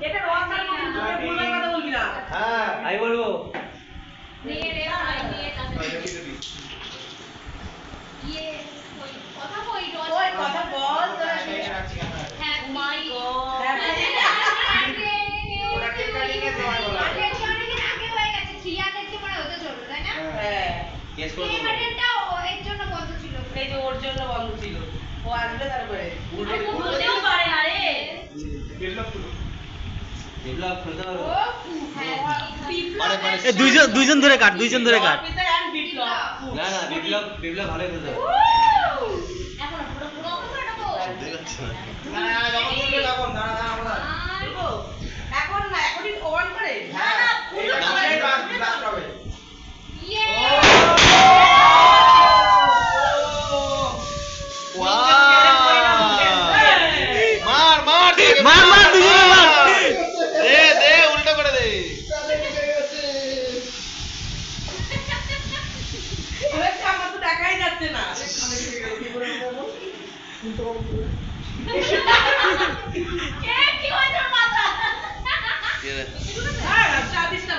এটা রং ছাড়া ভুলভাল কথা বলবি না। হ্যাঁ আমি বলবো নিয়ে রে ভাই নিয়ে তাতে ইয়ে কথা কই ওই কথা বল তোরা। হ্যাঁ মাই গড ওটা কেক কাটিং এর সময় বলা আগে হয়ে গেছে 300 কি মনে হতে চলবে তাই না? হ্যাঁ কেস করব এই বাটনটা এর জন্য বন্ধ ছিল। এই যে ওর জন্য বন্ধ ছিল, ও আসবে তারপরে বলতেও পারে না রে। ডেভেলপ করতে পারো ও হ্যাঁ পারে দুইজন ধরে কাট অফিসার এন্ড বিপ্লব। না না বিপ্লব ভালো করতে পারে এখন পুরো পুরো করে দেবো। না না যখন তুলবে তখন দাঁড়া দেখো, এখন না, এখনই অন করে। না না পুরো করে লাস্ট হবে ইয়ে মার দুজনে মার দে উল্টো করে দে হয়েছে, আমার তো দেখাই যাচ্ছে না। এ কি হয়েছে মাথা? হ্যাঁ, চা দিস না।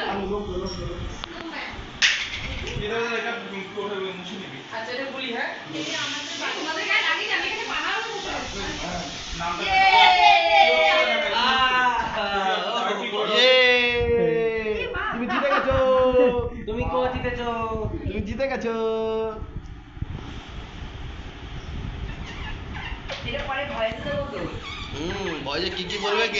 আচ্ছা, এটা বলি, হ্যাঁ? আমাদের গায়ে লাগিয়ে যাবে এখানে পাহাড় বসে আছে। তুমি জিতে গেছো তুমি জিতে গেছো এটা পরে ভয়েস দেবো তো। ভয় যে কি বলবে কে